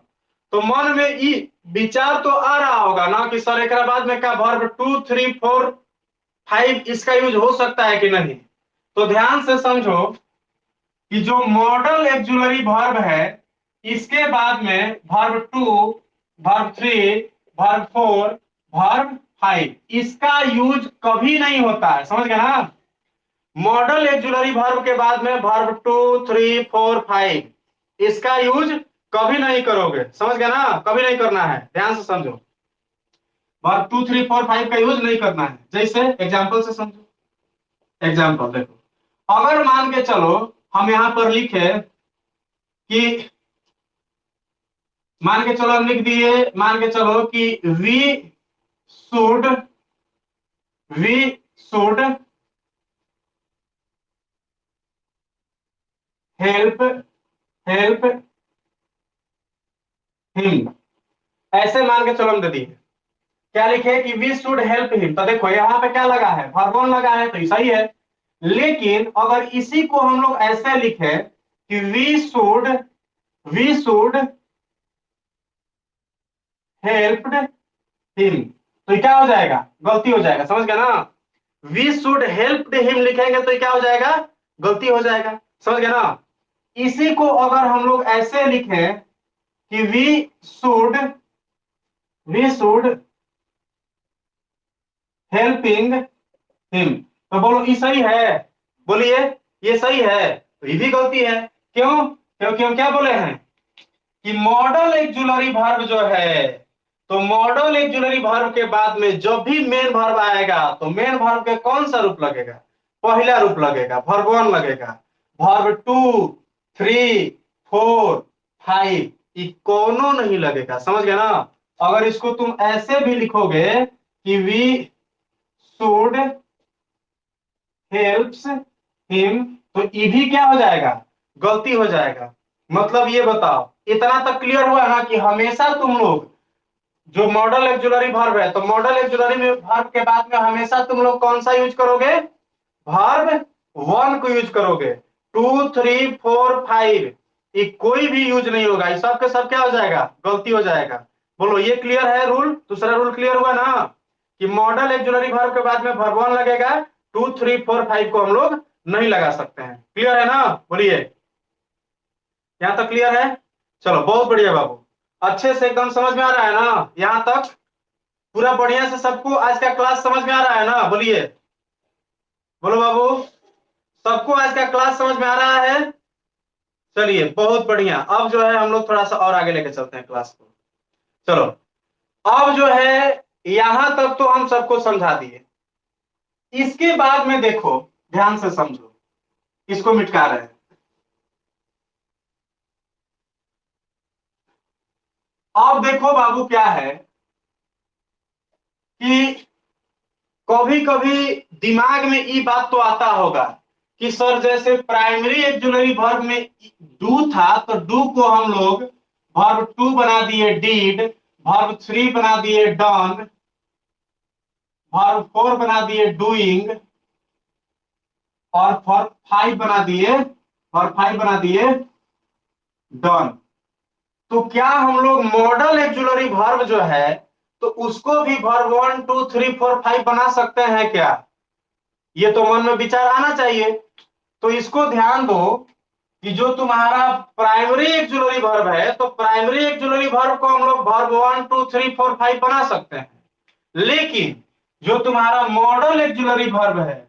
तो मन में ई विचार तो आ रहा होगा ना कि सर एक बाद में क्या verb two three four five इसका यूज हो सकता है कि नहीं। तो ध्यान से समझो कि जो मॉडल एक्जुलरी वर्ब है, इसके बाद में verb two, verb three, verb four, verb five, इसका यूज कभी नहीं होता है, समझ गए ना। मॉडल एक्जुलरी वर्ब के बाद में verb two three four five, इसका यूज कभी नहीं करोगे, समझ गए ना, कभी नहीं करना है, ध्यान से समझो। Verb two three four five का यूज नहीं करना है, जैसे एग्जाम्पल से समझो। एग्जाम्पल देखो, अगर मान के चलो हम यहां पर लिखे कि, मान के चलो हम लिख दिए, मान के चलो कि should we should help help him, ऐसे मान के चलो हम दे दिए। क्या लिखे कि वी शुड हेल्प हिम, तो देखो यहाँ पे क्या लगा है, वर्ब वन लगा है, तो ये सही है। लेकिन अगर इसी को हम लोग ऐसे लिखे कि वी शुड हेल्प्ड हिम, तो ये क्या हो जाएगा, गलती हो जाएगा, समझ गया ना। वी शुड हेल्प हिम लिखेंगे तो ये क्या हो जाएगा, गलती हो जाएगा, समझ गया ना। इसी को अगर हम लोग ऐसे लिखें कि वी शुड हेल्पिंग हिम, तो बोलो ये सही है, बोलिए ये सही है, तो ये भी गलती है। क्यों, क्योंकि हम क्या बोले हैं कि मॉडल एक्जुलरी वर्ब जो है, तो मॉडल एक्जुलरी वर्ब के बाद में जब भी मेन वर्ब आएगा, तो मेन वर्ब के कौन सा रूप लगेगा, पहला रूप लगेगा, वर्ब वन लगेगा। Verb two three four five ये कोनो नहीं लगेगा, समझ गया ना। अगर इसको तुम ऐसे भी लिखोगे कि वी शुड हेल्प्स हिम, तो ये भी क्या हो जाएगा, गलती हो जाएगा। मतलब ये बताओ, इतना तक क्लियर हुआ ना कि हमेशा तुम लोग जो मॉडल एक्जुलरी वर्ब है, तो मॉडल एक्जुलरी में वर्ब के बाद में हमेशा तुम लोग कौन सा यूज करोगे, वर्ब वन को यूज करोगे। टू थ्री फोर फाइव ये कोई भी यूज नहीं होगा, ये सब के सब क्या हो जाएगा, गलती हो जाएगा। बोलो ये क्लियर है रूल, दूसरा रूल क्लियर हुआ ना कि मॉडल एक्जुलरी वर्ब के बाद में वर्ब वन लगेगा, टू थ्री फोर फाइव को हम लोग नहीं लगा सकते हैं, क्लियर है ना, बोलिए यहां तक क्लियर है। चलो बहुत बढ़िया बाबू, अच्छे से एकदम समझ में आ रहा है ना यहां तक, पूरा बढ़िया से सबको आज का क्लास समझ में आ रहा है ना, बोलिए, बोलो बाबू सबको आज का क्लास समझ में आ रहा है। चलिए बहुत बढ़िया, अब जो है हम लोग थोड़ा सा और आगे लेके चलते हैं क्लास को। चलो अब जो है यहां तक तो हम सबको समझा दिए, इसके बाद में देखो ध्यान से समझो, इसको मिटका रहे हैं। अब देखो बाबू क्या है कि कभी कभी दिमाग में ये बात तो आता होगा कि सर जैसे प्राइमरी एक्जुलरी वर्ब में डू था, तो डू को हम लोग वर्ब 2 बना दिए डिड, वर्ब 3 बना दिए डन, वर्ब 4 बना दिए डूइंग, और वर्ब 5 बना दिए डन। तो क्या हम लोग मॉडल एक्जुलरी वर्ब जो है तो उसको भी वर्ब 1 2 3 4 5 बना सकते हैं क्या? ये तो मन में विचार आना चाहिए। तो इसको ध्यान दो कि जो तुम्हारा प्राइमरी एक्जुलरी वर्ब है तो प्राइमरी एक्जुलरी वर्ब को हम लोग वर्ब 1 2 3 4 5 बना सकते हैं, लेकिन जो तुम्हारा मॉडल एक्जुलरी वर्ब है,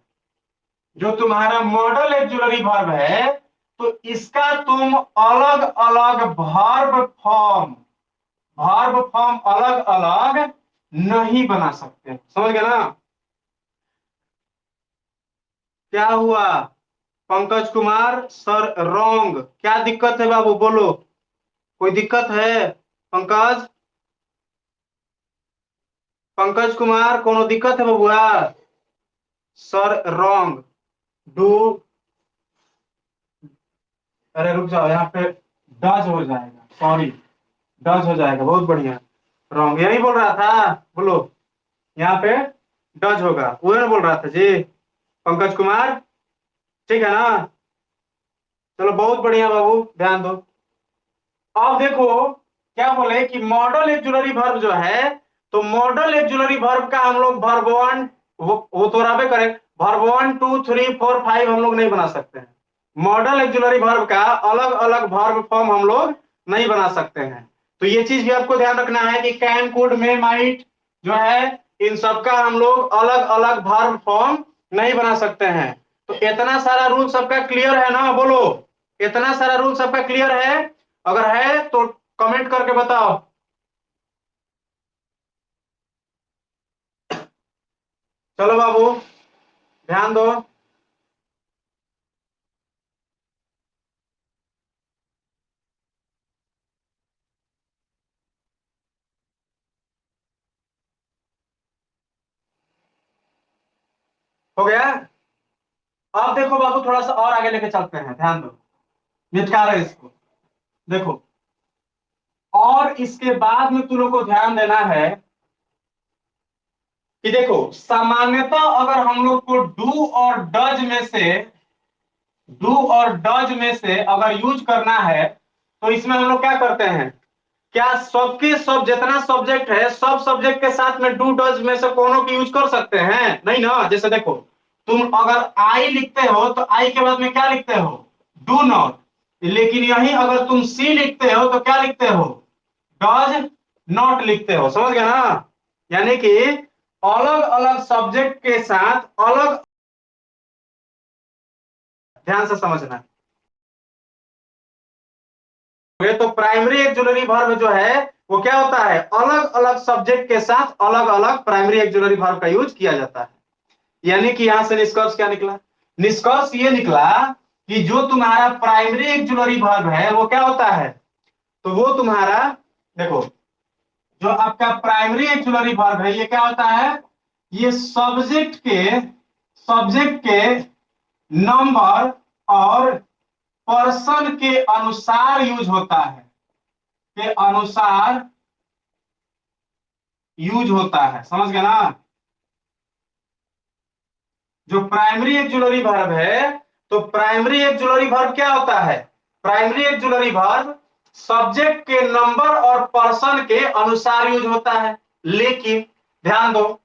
जो तुम्हारा मॉडल एक्जुलरी वर्ब है तो इसका तुम अलग अलग वर्ब फॉर्म अलग अलग नहीं बना सकते। समझ गए ना? क्या हुआ पंकज कुमार सर? रॉन्ग। क्या दिक्कत है बाबू, बोलो, कोई दिक्कत है? पंकज पंकज कुमार कोनो दिक्कत है बबुआ? Sir wrong. डू, अरे रुक जाओ, यहाँ पे डज हो जाएगा, सॉरी, डज हो जाएगा, बहुत बढ़िया। रॉन्ग यही बोल रहा था, बोलो, यहाँ पे डज होगा, वो ना बोल रहा था जी पंकज कुमार, ठीक है ना? चलो बहुत बढ़िया बाबू, ध्यान दो। अब देखो क्या बोले कि मॉडल एक्जुलरी वर्ब जो है तो मॉडल एक्जुलरी वर्ब का हम लोग वर्ब 1 वो तो रबे करें, वर्ब 1 2 3 4 5 हम लोग नहीं बना सकते हैं। मॉडल एक्जुलरी वर्ब का अलग अलग वर्ब फॉर्म हम लोग नहीं बना सकते हैं। तो ये चीज भी आपको ध्यान रखना है कि कैन कुड मे माइट जो है इन सबका हम लोग अलग अलग वर्ब फॉर्म नहीं बना सकते हैं। तो इतना सारा रूल सबका क्लियर है ना? बोलो, इतना सारा रूल सबका क्लियर है? अगर है तो कमेंट करके बताओ। चलो बाबू, ध्यान दो। हो गया? अब देखो बाबू, थोड़ा सा और आगे लेके चलते हैं, ध्यान दो, निपटा रहे इसको। देखो, और इसके बाद में तुम लोग को ध्यान देना है कि देखो सामान्यतः अगर हम लोग को डू और डज में से अगर यूज करना है तो इसमें हम लोग क्या करते हैं? क्या सबके सब जितना सब्जेक्ट है सब सब्जेक्ट के साथ में डू डज में से कोनो की यूज कर सकते हैं? नहीं ना। जैसे देखो, तुम अगर आई लिखते हो तो आई के बाद में क्या लिखते हो? Do not. लेकिन यही अगर तुम सी लिखते हो तो क्या लिखते हो? डज नॉट लिखते हो। समझ गए ना? यानी कि अलग अलग सब्जेक्ट के साथ अलग, ध्यान से समझना। ये तो प्राइमरी एक्जुलरी वर्ब जो है वो क्या होता है? अलग अलग सब्जेक्ट के साथ अलग अलग प्राइमरी एक्जुलरी वर्ब का यूज किया जाता है। यानी कि यहां से निष्कर्ष क्या निकला? निष्कर्ष ये निकला कि जो तुम्हारा प्राइमरी एक्जुलरी वर्ब है वो क्या होता है? तो वो तुम्हारा, देखो, जो आपका प्राइमरी एक्जुलरी वर्ब है ये क्या होता है? ये सब्जेक्ट के नंबर और पर्सन के अनुसार यूज होता है, के अनुसार यूज होता है। समझ गए ना? जो प्राइमरी एक्जुलरी वर्ब है तो प्राइमरी एक्जुलरी वर्ब क्या होता है? प्राइमरी एक्जुलरी वर्ब सब्जेक्ट के नंबर और पर्सन के अनुसार यूज होता है। लेकिन ध्यान दो,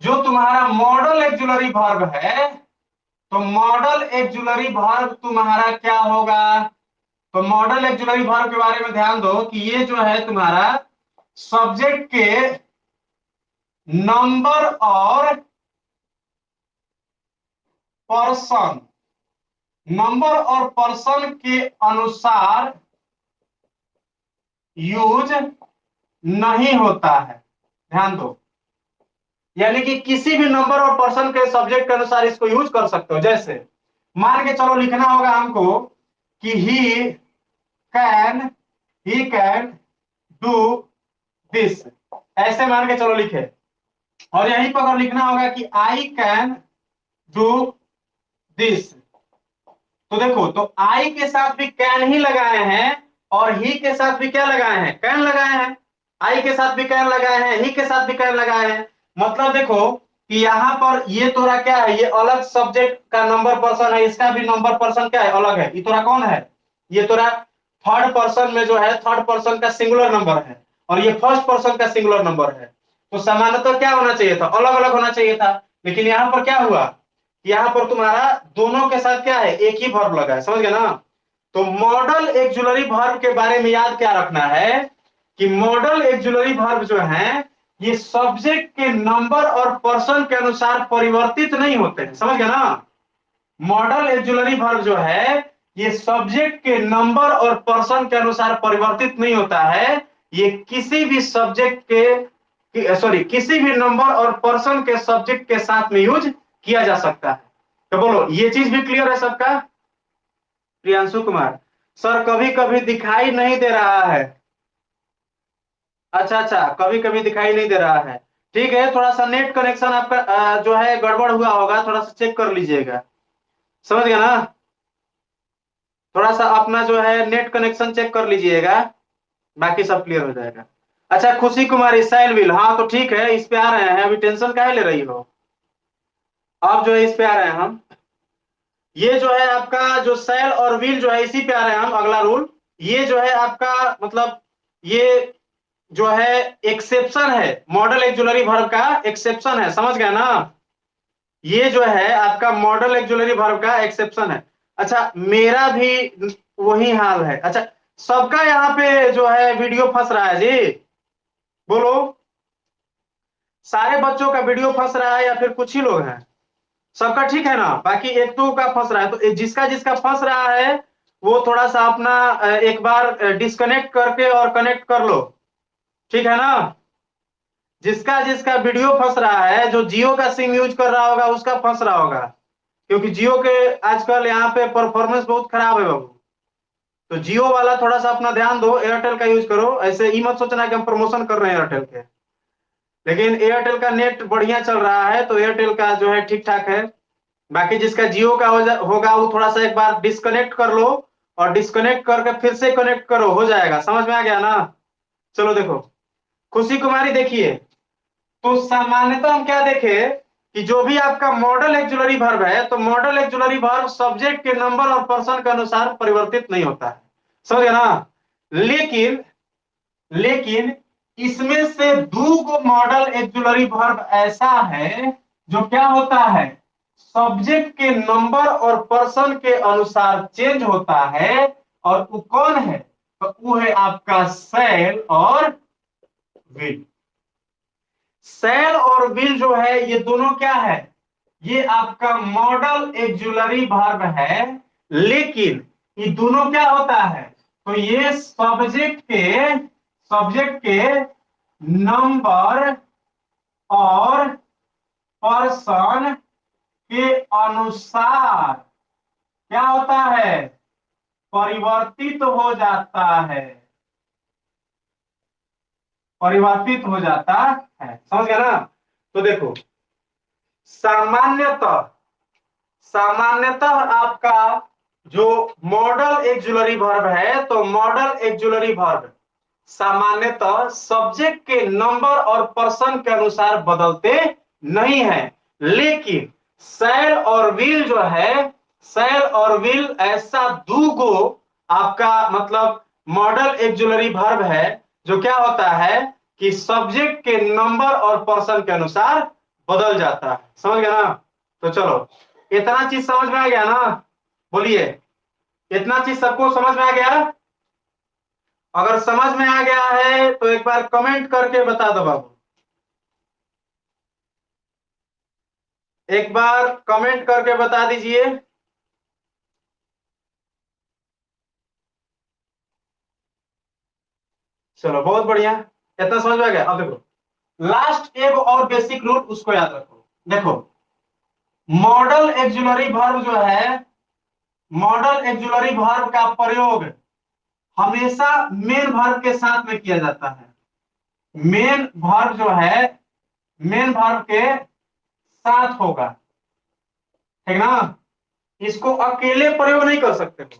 जो तुम्हारा मॉडल एक्जुलरी वर्ब है तो मॉडल एक्जुलरी वर्ब तुम्हारा क्या होगा? तो मॉडल एक्जुलरी वर्ब के बारे में ध्यान दो कि ये जो है तुम्हारा सब्जेक्ट के नंबर और पर्सन, नंबर और पर्सन के अनुसार यूज नहीं होता है। ध्यान दो, यानी कि किसी भी नंबर और पर्सन के सब्जेक्ट के अनुसार इसको यूज कर सकते हो। जैसे मान के चलो लिखना होगा हमको कि can he can do this, ऐसे मान के चलो लिखे। और यहीं पर अगर लिखना होगा कि आई कैन डू दिस, तो देखो, तो आई के साथ भी कैन ही लगाए हैं और ही के साथ भी क्या लगाए हैं, कैन लगाए हैं, आई के साथ भी कैन लगाए हैं, ही के साथ भी कैन लगाए हैं। मतलब देखो कि यहाँ पर ये तोरा क्या है, ये अलग सब्जेक्ट का नंबर पर्सन है, इसका भी नंबर पर्सन क्या है, अलग है। ये तोरा कौन है, ये तोरा थर्ड पर्सन में जो है थर्ड पर्सन का सिंगुलर नंबर है, और ये फर्स्ट पर्सन का सिंगुलर नंबर है। तो सामान्यतः क्या होना चाहिए था, अलग अलग होना चाहिए था। लेकिन यहाँ पर क्या हुआ, यहाँ पर तुम्हारा दोनों के साथ क्या है, एक ही वर्ब लगा है, समझ गए ना। तो मॉडल एक्जुलरी वर्ब के बारे में याद क्या रखना है कि मॉडल एक्जुलरी वर्ब जो है ये सब्जेक्ट के नंबर और पर्सन के अनुसार परिवर्तित नहीं होते हैं, समझ गए ना। मॉडल एक्जुलरी वर्ब जो है ये सब्जेक्ट के नंबर और पर्सन के अनुसार परिवर्तित नहीं होता है। ये किसी भी सब्जेक्ट के सॉरी किसी भी नंबर और पर्सन के सब्जेक्ट के साथ में यूज किया जा सकता है। तो बोलो ये चीज भी क्लियर है सबका। प्रियांशु कुमार, सर कभी कभी दिखाई नहीं दे रहा है। अच्छा अच्छा, कभी कभी दिखाई नहीं दे रहा है। ठीक है, थोड़ा सा नेट कनेक्शन आपका जो है गड़बड़ हुआ होगा, थोड़ा सा चेक कर लीजिएगा, समझ गया ना। थोड़ा सा अपना जो है नेट कनेक्शन चेक कर लीजिएगा, बाकी सब क्लियर हो जाएगा। अच्छा खुशी कुमारी साइल विल, हाँ तो ठीक है, इस पे आ रहे हैं, अभी टेंशन काहे ले रही हो। अब जो है इस पे आ रहे हैं हम। ये जो है आपका जो सेल और विल जो है इसी पे आ रहे हैं हम, अगला रूल। ये जो है आपका मतलब ये जो है एक्सेप्शन है, मॉडल एक्जुलरी वर्ब का एक्सेप्शन है, समझ गए ना। ये जो है आपका मॉडल एक्जुलरी वर्ब का एक्सेप्शन है। अच्छा मेरा भी वही हाल है। अच्छा सबका यहाँ पे जो है वीडियो फंस रहा है जी, बोलो। सारे बच्चों का वीडियो फंस रहा है या फिर कुछ ही लोग हैं, सबका ठीक है ना, बाकी एक दो का फंस रहा है। तो जिसका जिसका फंस रहा है वो थोड़ा सा अपना एक बार डिस्कनेक्ट करके और कनेक्ट कर लो, ठीक है ना। जिसका जिसका वीडियो फंस रहा है, जो जियो का सिम यूज कर रहा होगा उसका फंस रहा होगा, क्योंकि जियो के आजकल यहाँ पे परफॉर्मेंस बहुत खराब है बाबू। तो जियो वाला थोड़ा सा अपना ध्यान दो, एयरटेल का यूज करो। ऐसे ही मत सोचना कि हम प्रमोशन कर रहे हैं एयरटेल के, लेकिन एयरटेल का नेट बढ़िया चल रहा है तो एयरटेल का जो है ठीक ठाक है। बाकी जिसका जियो का होगा वो थोड़ा सा एक बार डिस्कनेक्ट कर लो, और डिस्कनेक्ट करके फिर से कनेक्ट करो, हो जाएगा, समझ में आ गया ना। चलो देखो खुशी कुमारी देखिए, तो सामान्यतः हम क्या देखे कि जो भी आपका मॉडल एक्जुलरी वर्ब है तो मॉडल एक्जुलरी वर्ब सब्जेक्ट के नंबर और पर्सन के अनुसार परिवर्तित नहीं होता है, समझ गया ना। लेकिन लेकिन इसमें से दो गो मॉडल एक्जुलरी वर्ब ऐसा है जो क्या होता है, सब्जेक्ट के नंबर और पर्सन के अनुसार चेंज होता है। और वो कौन है, तो वो है आपका सेल और विल। सेल और विल जो है ये दोनों क्या है, ये आपका मॉडल एक्जुलरी वर्ब है। लेकिन ये दोनों क्या होता है, तो ये सब्जेक्ट के नंबर और पर्सन के अनुसार क्या होता है, परिवर्तित हो जाता है, परिवर्तित हो जाता है, समझ गया ना। तो देखो सामान्यतः सामान्यतः आपका जो मॉडल एक्जुलरी वर्ब है तो मॉडल एक्जुलरी वर्ब सामान्यतः सब्जेक्ट के नंबर और पर्सन के अनुसार बदलते नहीं है। लेकिन सेल और विल जो है, सेल और विल ऐसा दूगो आपका मतलब मॉडल एक्जुलरी वर्ब है जो क्या होता है कि सब्जेक्ट के नंबर और पर्सन के अनुसार बदल जाता है, समझ गया ना। तो चलो इतना चीज समझ में आ गया ना, बोलिए इतना चीज सबको समझ में आ गया। अगर समझ में आ गया है तो एक बार कमेंट करके बता दो बाबू, एक बार कमेंट करके बता दीजिए। चलो बहुत बढ़िया, इतना समझ में आ गया। अब देखो लास्ट एक और बेसिक रूल उसको याद रखो। देखो मॉडल एक्जुलरी वर्ब जो है, मॉडल एक्जुलरी वर्ब का प्रयोग हमेशा मेन वर्ब के साथ में किया जाता है। मेन वर्ब जो है मेन वर्ब के साथ होगा, ठीक ना। इसको अकेले प्रयोग नहीं कर सकते हो।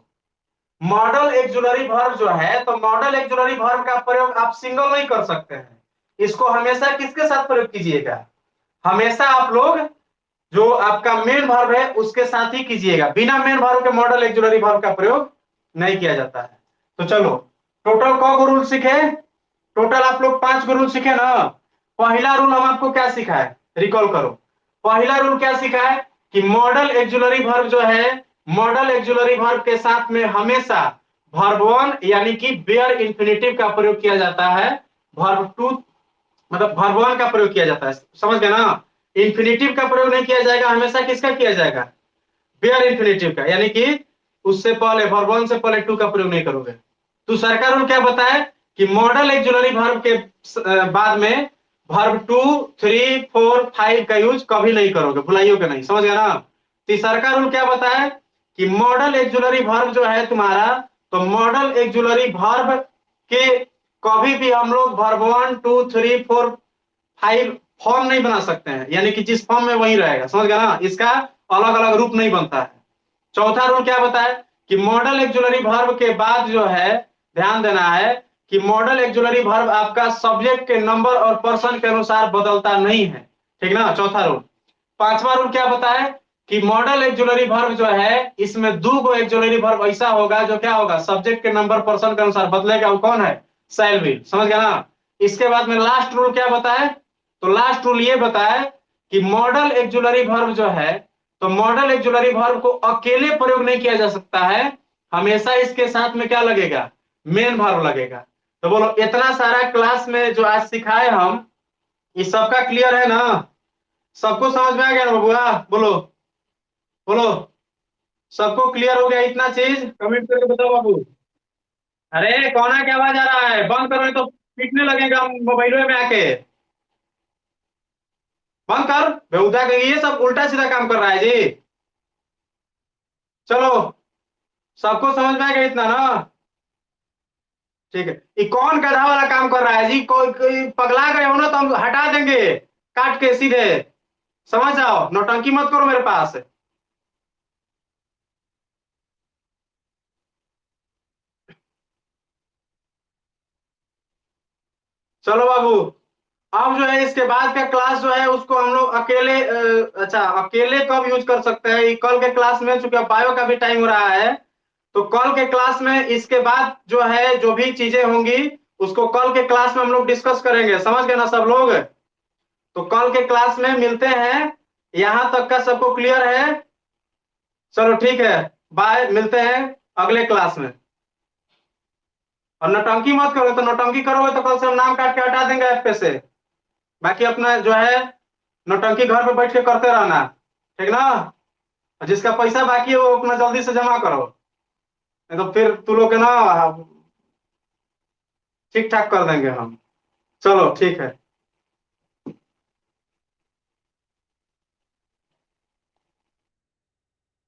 मॉडल एक्जुलरी वर्ब जो है, तो मॉडल एक्जुलरी वर्ब का प्रयोग आप सिंगल नहीं कर सकते हैं। इसको हमेशा किसके साथ प्रयोग कीजिएगा? हमेशा आप लोग जो आपका मेन वर्ब है उसके साथ ही कीजिएगा। बिना मेन वर्ब के मॉडल एक्जुलरी वर्ब का प्रयोग नहीं किया जाता है। तो चलो, टोटल कौ रूल सीखे? टोटल आप लोग 5 रूल सीखे ना। पहला रूल हम आपको क्या सिखाए, रिकॉल करो। पहला रूल क्या सिखाए कि मॉडल एक्जुलरी वर्ब जो है, मॉडल एक्जुलरी वर्ब के साथ में हमेशा वर्ब 1 यानी कि बेयर इंफिनिटिव का प्रयोग किया जाता है। वर्ब 2 मतलब वर्ब 1 का प्रयोग किया जाता है, समझ गए ना। इंफिनिटिव का प्रयोग नहीं किया जाएगा, हमेशा किसका किया जाएगा? बेयर इंफिनिटिव का, यानी कि उससे पहले वर्ब 1 से पहले 2 का प्रयोग नहीं करोगे। तो सरकार रूल क्या बताए कि मॉडल एक्जुलरी वर्ब के बाद में वर्ब 2, 3, 4, 5 का यूज कभी नहीं करोगे, भुलाइयो के नहीं, समझ गया ना। तीसरा रूल क्या बताया कि मॉडल एक्जुलरी वर्ब जो है तुम्हारा, तो मॉडल एक्जुलरी वर्ब के कभी भी हम लोग वर्ब 1, 2, 3, 4, 5 फॉर्म नहीं बना सकते हैं, यानी कि जिस फॉर्म में वही रहेगा, समझ गया ना। इसका अलग अलग रूप नहीं बनता है। चौथा रूल क्या बताया कि मॉडल एक्जुलरी वर्ब के बाद जो है, ध्यान देना है कि मॉडल एक्जुलरी वर्ब आपका सब्जेक्ट के नंबर और पर्सन के अनुसार बदलता नहीं है, ठीक ना। चौथा रूल। पांचवा रूल क्या बताया कि मॉडल एक्जुलरी वर्ब जो है, इसमें 2 गो एक्जुलरी वर्ब ऐसा होगा जो क्या होगा, सब्जेक्ट के नंबर पर्सन के अनुसार बदलेगा। वो कौन है? शैल विल, समझ गया ना। इसके बाद में लास्ट रूल क्या बताया, तो लास्ट रूल ये बताया कि मॉडल एक्जुलरी वर्ब जो है, तो मॉडल एक्जुलरी वर्ब को अकेले प्रयोग नहीं किया जा सकता है, हमेशा इसके साथ में क्या लगेगा? मेन वर्ब लगेगा। तो बोलो, इतना सारा क्लास में जो आज सिखाए हम, ये सबका क्लियर है ना? सबको समझ में आ गया ना बबुआ? बोलो बोलो, सबको क्लियर हो गया इतना चीज? कमेंट करके बताओ बाबू। अरे कौन क्या आवाज आ रहा है? बंद करो नहीं तो पीटने लगेगा मोबाइल में आके। बंद कर बेहुदा के, ये सब उल्टा सीधा काम कर रहा है जी। चलो, सबको समझ में आ गया इतना ना? ठीक है। ये कौन गधा वाला काम कर रहा है जी? कोई पगला गए हो ना तो हम हटा देंगे काट के सीधे। समझ जाओ, नौटंकी मत करो मेरे पास। चलो बाबू, अब जो है इसके बाद का क्लास जो है उसको हम लोग अकेले अच्छा, अकेले कब यूज कर सकते हैं? ये कल के क्लास में, चूंकि बायो का भी टाइम हो रहा है, तो कल के क्लास में इसके बाद जो है जो भी चीजें होंगी उसको कल के क्लास में हम लोग डिस्कस करेंगे, समझ गए ना सब लोग? तो कल के क्लास में मिलते हैं। यहां तक का सबको क्लियर है? चलो ठीक है, बाय, मिलते हैं अगले क्लास में। और नौटंकी मत करो, तो नौटंकी करोगे तो कल से हम नाम काट के हटा देंगे ऐप पे से। बाकी अपना जो है नौटंकी घर पे बैठ के करते रहना, ठीक ना। और जिसका पैसा बाकी है वो अपना जल्दी से जमा करो, नहीं तो फिर तू लोग के ना ठीक ठाक कर देंगे हम। चलो ठीक है।